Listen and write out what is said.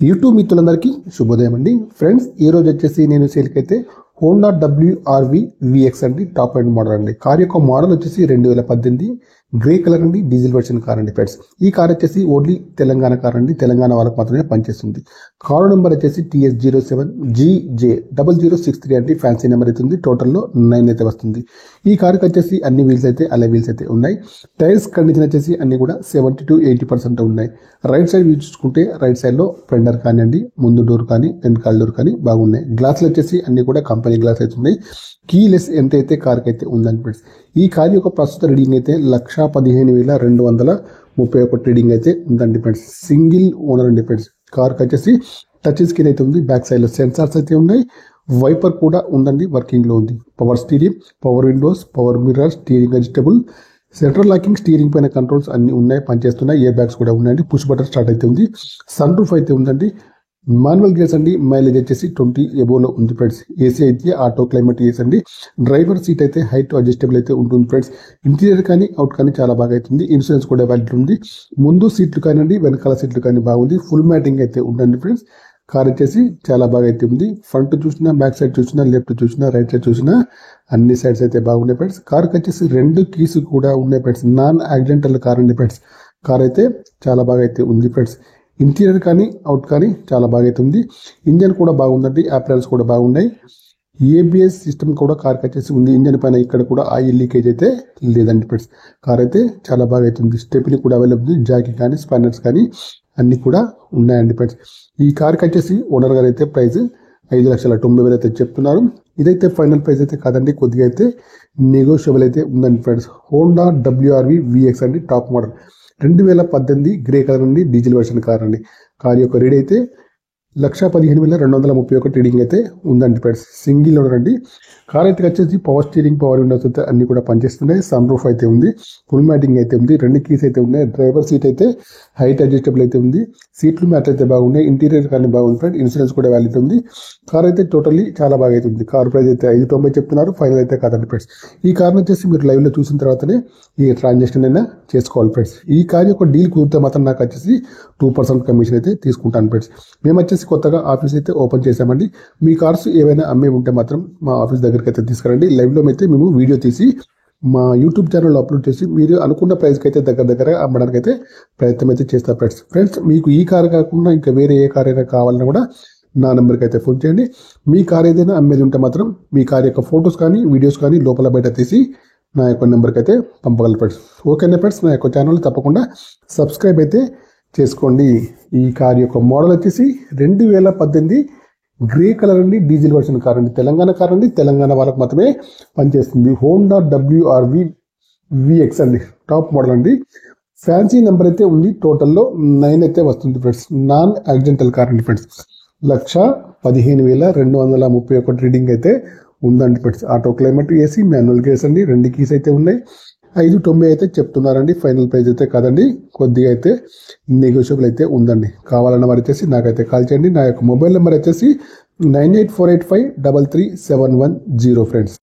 YouTube మిత్రులందరికీ శుభోదయం అండి. ఫ్రెండ్స్, ఈ రోజు వచ్చేసి నేను సేల్కి అయితే హోండా WRV VX అండి, టాప్ ఎండ్ మోడల్ అండి. కార్ యొక్క మోడల్ వచ్చేసి 2018 గ్రే కలర్ అండి, డీజిల్ వర్షన్ కార్ అండి. ఫ్రెండ్స్, ఈ కార్ వచ్చేసి ఓన్లీ తెలంగాణ కార్ అండి, తెలంగాణ వాళ్ళకి మాత్రమే పనిచేస్తుంది. కార్ నెంబర్ వచ్చేసి TS07GJ0063 అండి, ఫ్యాన్సీ నెంబర్ అయితే ఉంది. టోటల్లో 9 అయితే వస్తుంది. ఈ కార్కి వచ్చేసి అన్ని వీల్స్ అయితే అలై వీల్స్ అయితే ఉన్నాయి. టైర్స్ కండిషన్ వచ్చేసి అన్ని కూడా 70 to 80% ఉన్నాయి. రైట్ సైడ్ వ్యూ చూసుకుంటే రైట్ సైడ్ లో ఫెండర్ కానివ్వండి, ముందు డోర్ కానీ వెనకాల డోర్ కానీ బాగున్నాయి. గ్లాసులు వచ్చేసి అన్ని కూడా కంపెనీ గ్లాస్ అయితే ఉన్నాయి. కీలెస్ ఎంత అయితే కార్కి అయితే ఉందని ఫ్రెండ్స్. ఈ కార్ యొక్క ప్రస్తుత రీడింగ్ అయితే 1,15,231 రీడింగ్ అయితే ఉందండి ఫ్రెండ్స్. సింగిల్ ఓనర్ అండి ఫ్రెండ్స్. కార్కి వచ్చేసి టచ్ స్క్రీన్ అయితే ఉంది. బ్యాక్ సైడ్ లో సెన్సార్స్ అయితే ఉన్నాయి. వైపర్ కూడా ఉందండి, వర్కింగ్ లో ఉంది. Power steering, power Windows, power mirror, steering adjustable, central locking, steering పైన కంట్రోల్స్ అన్ని ఉన్నాయి, పనిచేస్తున్నాయి. ఇయర్ బ్యాగ్స్ కూడా ఉన్నాయండి. పుష్ బటన్ స్టార్ట్ అయితే ఉంది. సన్ రూఫ్ అయితే ఉందండి. మాన్యువల్ గేర్స్ అండి. మైలేజ్ వచ్చేసి 20 ఎబోలో ఉంది ఫ్రెండ్స్. ఏసీ అయితే ఆటో క్లైమేట్ ఏసీ అండి. డ్రైవర్ సీట్ అయితే హైట్ అడ్జస్టబుల్ అయితే ఉంటుంది ఫ్రెండ్స్. ఇంటీరియర్ కానీ అవుట్ కానీ చాలా బాగా అవుతుంది. ఇన్సూరెన్స్ కూడా వ్యాలిడ్ ఉంది. ముందు సీట్లు కానివ్వండి, వెనకాల సీట్లు కానీ బాగుంది. ఫుల్ మ్యాటింగ్ అయితే ఉందండి ఫ్రెండ్స్. కార్ వచ్చేసి చాలా బాగా అయితే ఉంది. ఫ్రంట్ చూసినా, బ్యాక్ సైడ్ చూసినా, లెఫ్ట్ చూసినా, రైట్ సైడ్ చూసినా అన్ని సైడ్స్ అయితే బాగున్నాయి ఫ్రెండ్స్. కార్కి వచ్చేసి 2 కీస్ కూడా ఉన్నాయి ఫ్రెండ్స్. నాన్ యాక్సిడెంటల్ కార్ అండి ఫ్రెండ్స్. కార్ అయితే చాలా బాగా అయితే ఉంది ఫ్రెండ్స్. ఇంటీరియర్ కానీ అవుట్ కానీ చాలా బాగా అయితే ఉంది. ఇంజన్ కూడా బాగుందండి. యాప్రాన్స్ కూడా బాగున్నాయి. ఏబిఎస్ సిస్టమ్ కూడా కార్కి వచ్చేసి ఉంది. ఇంజన్ పైన ఇక్కడ కూడా ఆయిల్ లీకేజ్ అయితే లేదండి ఫ్రెండ్స్. కార్ అయితే చాలా బాగా అవుతుంది. స్టెప్ని కూడా అవైలబుల్, జాకీ కానీ స్పానర్స్ కానీ అన్ని కూడా ఉన్నాయండి ఫ్రెండ్స్. ఈ కార్కి వచ్చేసి ఓనర్ గారు అయితే ప్రైస్ 5,90,000 అయితే చెప్తున్నారు. ఇదైతే ఫైనల్ ప్రైస్ అయితే కాదండి, కొద్దిగా అయితే నెగోషియబుల్ అయితే ఉందండి ఫ్రెండ్స్. హోండా WRV VX అండి, టాప్ మోడల్ 2018 గ్రే కలర్ అండి, డీజిల్ వర్షన్ కార్ అండి. కార్ యొక్క రేట్ అయితే 1,15,231 రీడింగ్ అయితే ఉందండి ఫ్రెండ్స్. సింగిల్ ఓనర్ అండి. కార్ అయితే వచ్చేసి పవర్ స్టీరింగ్, పవర్ విండోస్ అయితే అన్ని కూడా పనిచేస్తున్నాయి. సన్ రూఫ్ అయితే ఉంది. ఫుల్ మ్యాటింగ్ అయితే ఉంది. 2 కీస్ అయితే ఉన్నాయి. డ్రైవర్ సీట్ అయితే హైట్ అడ్జస్టబుల్ అయితే ఉంది. సీట్లు మ్యాట్ అయితే బాగున్నాయి. ఇంటీరియర్ కానీ బాగుంది ఫ్రెండ్. ఇన్సూరెన్స్ కూడా వ్యాలిడ్ ఉంది. కార్ అయితే టోటల్లీ చాలా బాగా అయితే ఉంది. కార్ ప్రైస్ అయితే 5,90 చెప్తున్నారు. ఫైనల్ అయితే కాదండి ఫ్రెండ్స్. ఈ కార్ని వచ్చేసి మీరు లైవ్ లో చూసిన తర్వాతనే ఈ ట్రాన్సాక్షన్ అయినా చేసుకోవాలి ఫ్రెండ్స్. ఈ కార్ యొక్క డీల్ కుదిరితే మాత్రం నాకు వచ్చేసి 2% కమిషన్ అయితే తీసుకుంటాను ఫ్రెండ్స్. మేము వచ్చేసి కొత్తగా ఆఫీస్ అయితే ఓపెన్ చేసామండి. మీ కార్స్ ఏవైనా అమ్మే ఉంటే మాత్రం మా ఆఫీస్ దగ్గరికి అయితే తీసుకురండి. లైవ్ లో అయితే మేము వీడియో తీసి మా యూట్యూబ్ ఛానల్లో అప్లోడ్ చేసి మీరు అనుకున్న ప్రైస్కి అయితే దగ్గర అమ్మడానికి అయితే ప్రయత్నం అయితే చేస్తారు ఫ్రెండ్స్. ఫ్రెండ్స్, మీకు ఈ కార్ కాకుండా ఇంకా వేరే ఏ కార్ అయినా కావాలన్నా కూడా నా నెంబర్కి అయితే ఫోన్ చేయండి. మీ కార్ ఏదైనా అమ్మేది ఉంటే మాత్రం మీ కార్ యొక్క ఫొటోస్ కానీ వీడియోస్ కానీ లోపల బయట తీసి నా యొక్క నెంబర్కి అయితే పంపగలరు ఫ్రెండ్స్. ఓకేనా ఫ్రెండ్స్, నా యొక్క ఛానల్ తప్పకుండా సబ్స్క్రైబ్ అయితే చేసుకోండి. ఈ కార్ యొక్క మోడల్ వచ్చేసి 2018 గ్రే కలర్ అండి, డీజిల్ వర్షన్ కార్ అండి. తెలంగాణ కార్ అండి, తెలంగాణ వాళ్ళకి మాత్రమే పనిచేస్తుంది. హోండా WRV VX అండి, టాప్ మోడల్ అండి. ఫ్యాన్సీ నెంబర్ అయితే ఉంది. టోటల్లో 9 అయితే వస్తుంది ఫ్రెండ్స్. నాన్ యాక్సిడెంటల్ కార్ అండి ఫ్రెండ్స్. 1,15,231 రీడింగ్ అయితే ఉందండి friends. Auto climate AC, manual gears అండి. 2 కీస్ అయితే ఉన్నాయి. 5,90 అయితే చెప్తున్నారండి. ఫైనల్ ప్రైస్ అయితే కాదండి, కొద్దిగా అయితే నెగోషియబుల్ అయితే ఉందండి. కావాలన్న వారు వచ్చేసి నాకైతే కాల్ చేయండి. నా యొక్క మొబైల్ నెంబర్ వచ్చేసి 9848533710 ఫ్రెండ్స్.